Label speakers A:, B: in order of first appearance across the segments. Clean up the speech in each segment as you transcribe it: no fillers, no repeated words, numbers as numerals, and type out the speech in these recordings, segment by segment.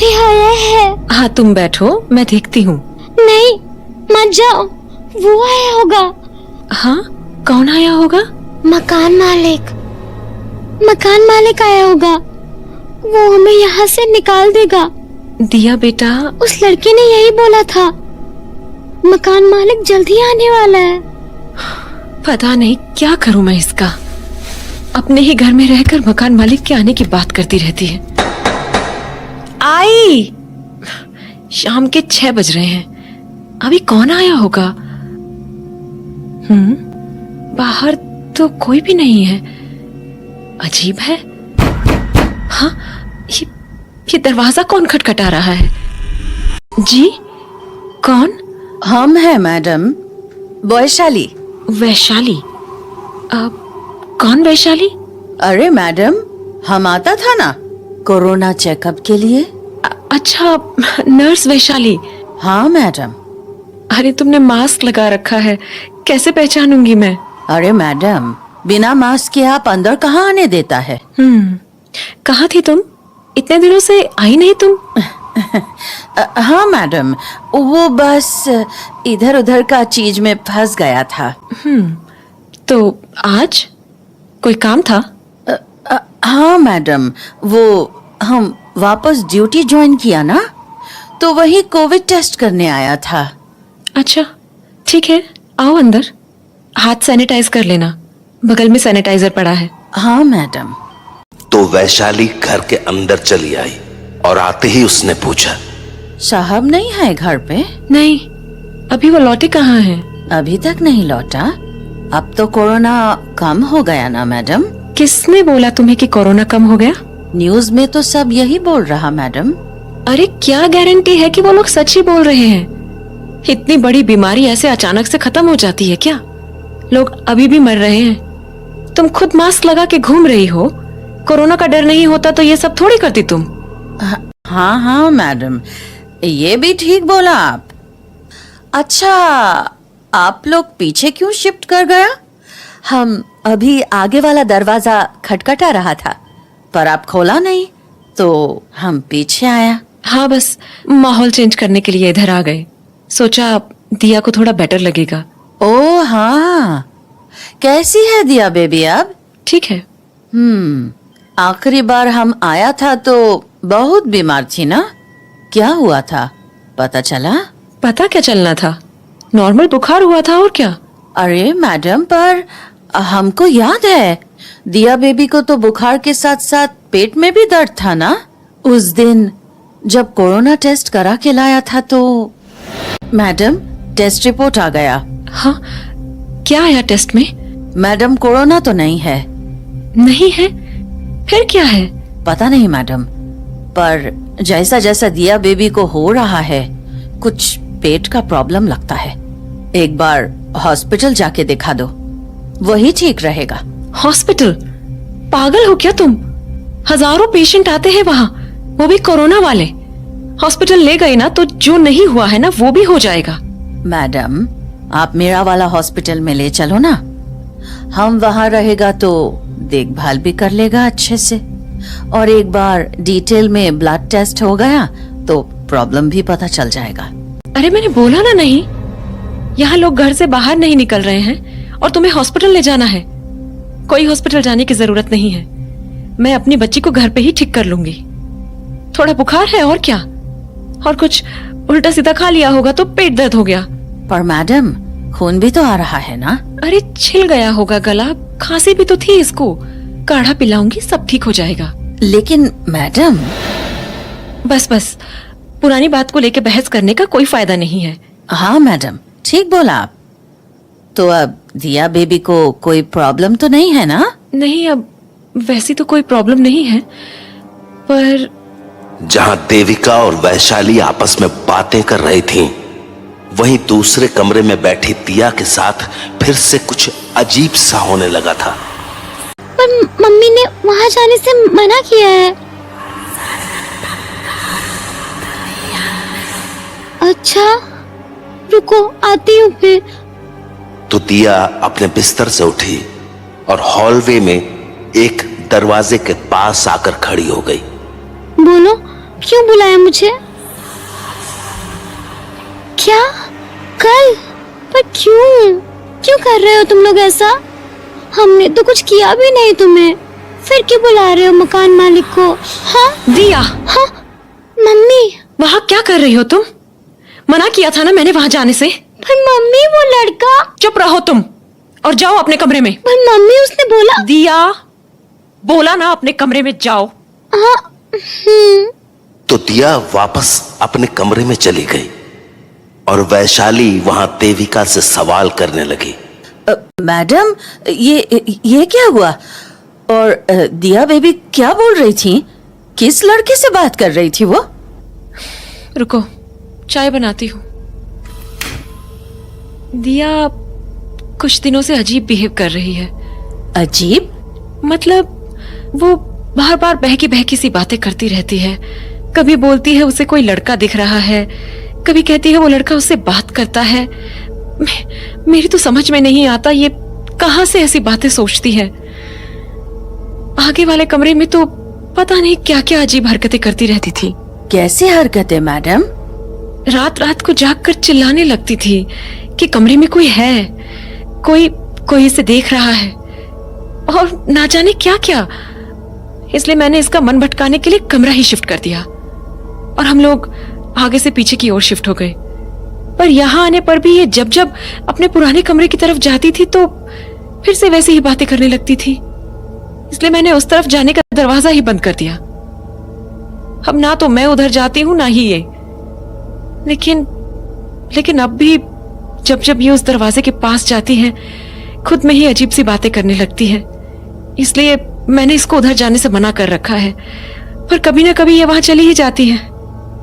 A: कोई आया है।
B: हाँ तुम बैठो, मैं देखती हूँ।
A: नहीं मत जाओ, वो आया होगा।
B: हाँ कौन आया होगा?
A: मकान मालिक आया होगा। वो हमें यहाँ से निकाल देगा।
B: दिया बेटा,
A: उस लड़की ने यही बोला था। मकान मालिक जल्दी आने वाला है।
B: पता नहीं क्या करूँ मैं इसका। अपने ही घर में रहकर मकान मालिक के आने की बात करती रहती है। आई, शाम के 6 बज रहे हैं, अभी कौन आया होगा? बाहर तो कोई भी नहीं है। अजीब है। हाँ, ये दरवाजा कौन खटखटा रहा है? जी कौन?
C: हम हैं मैडम, वैशाली।
B: वैशाली? कौन वैशाली?
C: अरे मैडम, हम आता था ना कोरोना चेकअप के लिए।
B: अच्छा, नर्स वैशाली।
C: हाँ मैडम।
B: अरे तुमने मास्क लगा रखा है, कैसे पहचानूंगी मैं?
C: अरे मैडम, बिना मास्क के आप अंदर कहाँ आने देता है?
B: कहाँ थी तुम? इतने दिनों से आई नहीं तुम।
C: हाँ मैडम, वो बस इधर उधर का चीज में फंस गया था।
B: तो आज कोई काम था?
C: हाँ मैडम, वो हम वापस ड्यूटी ज्वाइन किया ना, तो वही कोविड टेस्ट करने आया था।
B: अच्छा ठीक है, आओ अंदर। हाथ सैनिटाइज कर लेना, बगल में सैनिटाइजर पड़ा है।
C: हाँ मैडम।
D: तो वैशाली घर के अंदर चली आई और आते ही उसने पूछा,
C: साहब नहीं है घर पे?
B: नहीं, अभी वो लौटे कहाँ हैं?
C: अभी तक नहीं लौटा। अब तो कोरोना कम हो गया ना मैडम?
B: किसने बोला तुम्हें कि कोरोना कम हो गया?
C: न्यूज में तो सब यही बोल रहा मैडम।
B: अरे क्या गारंटी है कि वो लोग सच ही बोल रहे हैं? इतनी बड़ी बीमारी ऐसे अचानक से खत्म हो जाती है क्या? लोग अभी भी मर रहे हैं। तुम खुद मास्क लगा के घूम रही हो। कोरोना का डर नहीं होता तो ये सब थोड़ी करती तुम।
C: हाँ हाँ मैडम, ये भी ठीक बोला आप। अच्छा, आप लोग पीछे क्यों शिफ्ट कर गया? हम अभी आगे वाला दरवाजा खटखटा रहा था, पर आप खोला नहीं, तो हम पीछे आया।
B: हाँ, बस माहौल चेंज करने के लिए इधर आ गए। सोचा दिया को थोड़ा बेटर लगेगा।
C: ओ हाँ, कैसी है दिया बेबी अब?
B: ठीक है।
C: आखिरी बार हम आया था तो बहुत बीमार थी ना? क्या हुआ था, पता चला?
B: पता क्या चलना था, नॉर्मल बुखार हुआ था और क्या।
C: अरे मैडम, पर हमको याद है दिया बेबी को तो बुखार के साथ साथ पेट में भी दर्द था ना? उस दिन जब कोरोना टेस्ट करा के लाया था तो मैडम टेस्ट रिपोर्ट आ गया।
B: हाँ, क्या आया टेस्ट में?
C: मैडम कोरोना तो नहीं है।
B: नहीं है? फिर क्या है?
C: पता नहीं मैडम, पर जैसा जैसा दिया बेबी को हो रहा है, कुछ पेट का प्रॉब्लम लगता है। एक बार हॉस्पिटल जाके दिखा दो, वही ठीक रहेगा।
B: हॉस्पिटल? पागल हो क्या तुम? हजारों पेशेंट आते हैं वहाँ, वो भी कोरोना वाले। हॉस्पिटल ले गए ना तो जो नहीं हुआ है ना वो भी हो जाएगा।
C: मैडम, आप मेरा वाला हॉस्पिटल में ले चलो ना, हम वहाँ रहेगा तो देखभाल भी कर लेगा अच्छे से, और एक बार डिटेल में ब्लड टेस्ट हो गया तो प्रॉब्लम भी पता चल जाएगा।
B: अरे मैंने बोला ना नहीं, यहाँ लोग घर से बाहर नहीं निकल रहे हैं और तुम्हें हॉस्पिटल ले जाना है। कोई हॉस्पिटल जाने की जरूरत नहीं है, मैं अपनी बच्ची को घर पे ही ठीक कर लूंगी। थोड़ा बुखार है और क्या, और कुछ उल्टा सीधा खा लिया होगा तो पेट दर्द हो गया।
C: पर मैडम खून भी तो आ रहा है ना?
B: अरे छिल गया होगा गला, खांसी भी तो थी इसको, काढ़ा पिलाऊंगी सब ठीक हो जाएगा।
C: लेकिन मैडम।
B: बस बस, पुरानी बात को लेके बहस करने का कोई फायदा नहीं है।
C: हाँ मैडम, ठीक बोला आप। तो अब दिया बेबी को कोई प्रॉब्लम तो नहीं है ना?
B: नहीं, अब वैसी तो कोई प्रॉब्लम नहीं है, पर
D: जहां देविका और वैशाली आपस में बातें कर रही थीं, वहीं दूसरे कमरे में बैठी दिया के साथ फिर से कुछ अजीब सा होने लगा था।
A: पर मम्मी ने वहाँ जाने से मना किया है। अच्छा, रुको आती हूँ फिर।
D: तो दिया अपने बिस्तर से उठी और हॉलवे में एक दरवाजे के पास आकर खड़ी हो गई।
A: बोलो, क्यों बुलाया मुझे? क्या? कल? पर क्यों? क्यों कर रहे हो तुम लोग ऐसा? हमने तो कुछ किया भी नहीं तुम्हें, फिर क्यों बुला रहे हो मकान मालिक को? हाँ
B: दिया,
A: हाँ मम्मी।
B: वहाँ क्या कर रही हो तुम? मना किया था ना मैंने वहाँ जाने से।
A: पर मम्मी वो लड़का।
B: चुप रहो तुम और जाओ अपने कमरे में।
A: पर मम्मी उसने बोला।
B: दिया, बोला ना अपने कमरे में जाओ।
A: हाँ।
D: तो दिया वापस अपने कमरे में चली गई और वैशाली वहां देविका से सवाल करने लगी।
C: मैडम, ये क्या हुआ? और दिया बेबी क्या बोल रही थी? किस लड़के से बात कर रही थी वो?
B: रुको, चाय बनाती हूँ। दिया कुछ दिनों से अजीब बिहेव कर रही है।
C: अजीब?
B: मतलब वो बार बार बहकी सी बातें करती रहती है। कभी बोलती है उसे कोई लड़का दिख रहा है, कभी कहती है वो लड़का उससे बात करता है। मेरी तो समझ में नहीं आता ये कहां से ऐसी बातें सोचती है। आगे वाले कमरे में तो पता नहीं क्या क्या अजीब हरकतें करती रहती थी।
C: कैसी हरकतें मैडम?
B: रात रात को जागकर चिल्लाने लगती थी कि कमरे में कोई है, कोई इसे देख रहा है, और ना जाने क्या क्या। इसलिए मैंने इसका मन भटकाने के लिए कमरा ही शिफ्ट कर दिया और हम लोग आगे से पीछे की ओर शिफ्ट हो गए। पर यहाँ आने पर भी ये जब जब अपने पुराने कमरे की तरफ जाती थी तो फिर से वैसी ही बातें करने लगती थी। इसलिए मैंने उस तरफ जाने का दरवाजा ही बंद कर दिया। अब ना तो मैं उधर जाती हूँ ना ही ये। लेकिन अब भी जब जब ये उस दरवाजे के पास जाती है खुद में ही अजीब सी बातें करने लगती है। इसलिए मैंने इसको उधर जाने से मना कर रखा है, पर कभी ना कभी ये वहां चली ही जाती है।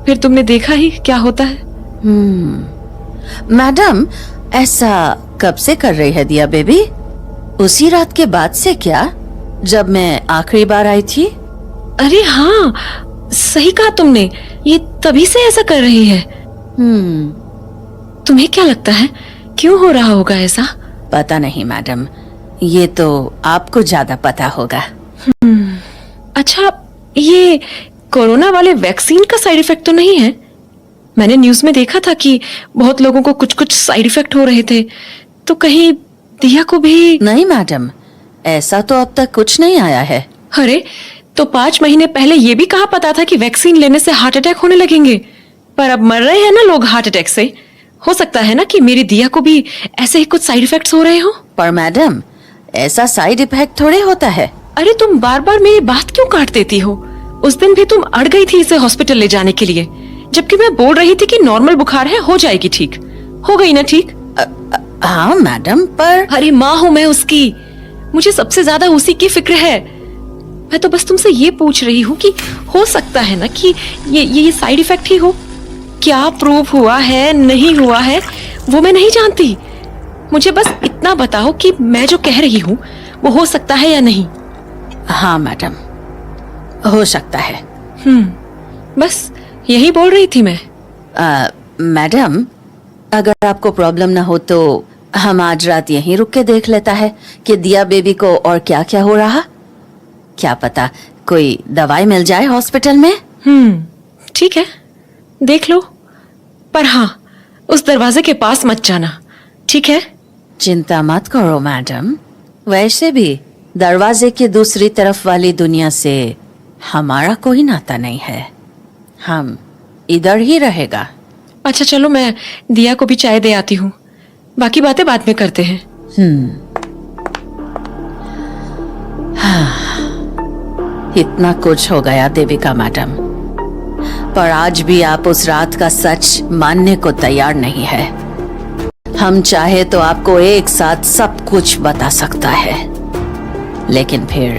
B: फिर तुमने देखा ही क्या होता है।
C: मैडम, ऐसा कब से कर रही है दिया बेबी? उसी रात के बाद से क्या, जब मैं आखिरी बार आई थी?
B: अरे हाँ, सही कहा तुमने, ये तभी से ऐसा कर रही है। तुम्हें क्या लगता है क्यों हो रहा होगा ऐसा?
C: पता नहीं मैडम, ये तो आपको ज्यादा पता होगा।
B: अच्छा, ये कोरोना वाले वैक्सीन का साइड इफेक्ट तो नहीं है? मैंने न्यूज में देखा था कि बहुत लोगों को कुछ कुछ साइड इफेक्ट हो रहे थे, तो कहीं दिया को भी?
C: नहीं मैडम, ऐसा तो अब तक कुछ नहीं आया है।
B: अरे, तो 5 महीने पहले ये भी कहा पता था कि वैक्सीन लेने से हार्ट अटैक होने लगेंगे, पर अब मर रहे हैं ना लोग हार्ट अटैक से। हो सकता है ना कि मेरी दिया को भी ऐसे ही कुछ साइड इफेक्ट्स हो रहे हो।
C: पर मैडम, ऐसा साइड इफेक्ट थोड़े होता है।
B: अरे तुम बार बार मेरी बात क्यों काट देती हो? उस दिन भी तुम अड़ गई थी इसे हॉस्पिटल ले जाने के लिए, जबकि मैं बोल रही थी कि नॉर्मल बुखार है, हो जाएगी ठीक। हो गई ना ठीक?
C: हाँ मैडम, पर
B: अरे माँ हूँ मैं उसकी, मुझे सबसे ज्यादा उसी की फिक्र है। मैं तो बस तुमसे ये पूछ रही हूँ कि हो सकता है ना कि ये साइड इफेक्ट ही हो। क्या प्रूव हुआ है नहीं हुआ है वो मैं नहीं जानती। मुझे बस इतना बताओ कि मैं जो कह रही हूँ वो हो सकता है या नहीं।
C: हाँ मैडम, हो सकता है।
B: बस यही बोल रही थी मैं।
C: मैडम, अगर आपको प्रॉब्लम ना हो तो हम आज रात यहीं रुक के देख लेता है कि दिया बेबी को और क्या क्या हो रहा। क्या पता कोई दवाई मिल जाए हॉस्पिटल में।
B: ठीक है, देख लो, पर हाँ उस दरवाजे के पास मत जाना, ठीक है?
C: चिंता मत करो मैडम, वैसे भी दरवाजे की दूसरी तरफ वाली दुनिया से हमारा कोई नाता नहीं है, हम इधर ही रहेगा।
B: अच्छा चलो, मैं दिया को भी चाय दे आती हूँ, बाकी बातें बाद में करते हैं।
C: इतना कुछ हो गया देविका मैडम, पर आज भी आप उस रात का सच मानने को तैयार नहीं है। हम चाहे तो आपको एक साथ सब कुछ बता सकता है, लेकिन फिर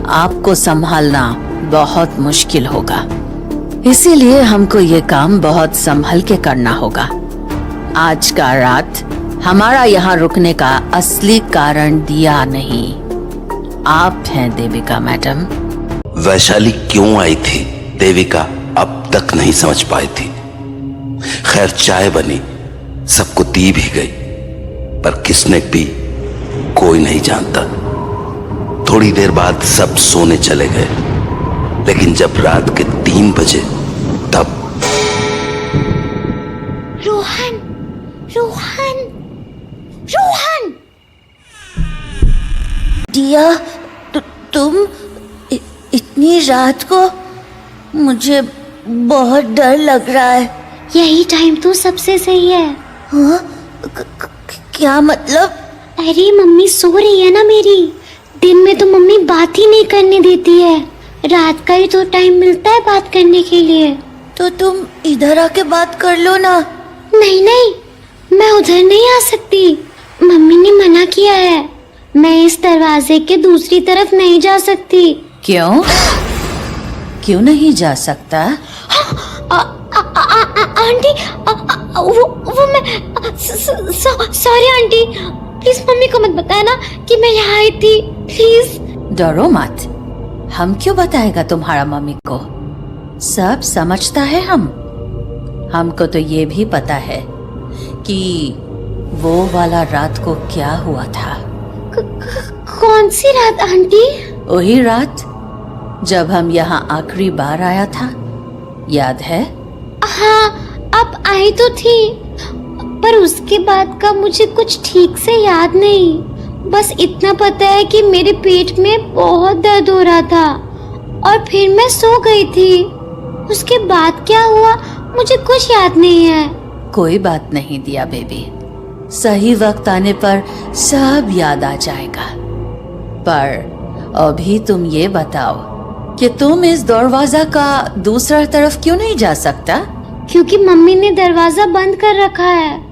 C: आपको संभालना बहुत मुश्किल होगा। इसीलिए हमको ये काम बहुत संभल के करना होगा। आज का रात हमारा यहाँ रुकने का असली कारण दिया नहीं, आप हैं देविका मैडम।
D: वैशाली क्यों आई थी देविका अब तक नहीं समझ पाई थी। खैर चाय बनी, सबको दी भी गई, पर किसने पी कोई नहीं जानता। थोड़ी देर बाद सब सोने चले गए, लेकिन जब रात के 3 बजे
A: रोहन, रोहन!
C: दिया, तुम इतनी रात को? मुझे बहुत डर लग रहा है।
A: यही टाइम तो सबसे सही है।
C: हाँ? क्या मतलब?
A: अरे मम्मी सो रही है ना मेरी। दिन में तो मम्मी बात ही नहीं करने देती है, रात का ही तो टाइम मिलता है बात करने के लिए।
C: तो तुम इधर आके बात कर लो ना।
A: नहीं नहीं, मैं उधर नहीं आ सकती, मम्मी ने मना किया है। मैं इस दरवाजे के दूसरी तरफ नहीं जा सकती।
C: क्यों? क्यों नहीं जा सकता?
A: आंटी, वो मैं सॉरी आंटी, प्लीज मम्मी को मत बताना कि मैं यहाँ आई थी, प्लीज।
C: डरो मत, हम क्यों बताएगा तुम्हारा मम्मी को? सब समझता है हम। हमको तो ये भी पता है कि वो वाला रात को क्या हुआ था।
A: कौन सी रात आंटी?
C: वही रात जब हम यहाँ आखिरी बार आया था, याद है?
A: हाँ, अब आई तो थी, पर उसके बाद का मुझे कुछ ठीक से याद नहीं। बस इतना पता है कि मेरे पेट में बहुत दर्द हो रहा था और फिर मैं सो गई थी। उसके बाद क्या हुआ मुझे कुछ याद नहीं है।
C: कोई बात नहीं दिया बेबी, सही वक्त आने पर सब याद आ जाएगा। पर अभी तुम ये बताओ कि तुम इस दरवाजा का दूसरा तरफ क्यों नहीं जा सकता?
A: क्योंकि मम्मी ने दरवाजा बंद कर रखा है।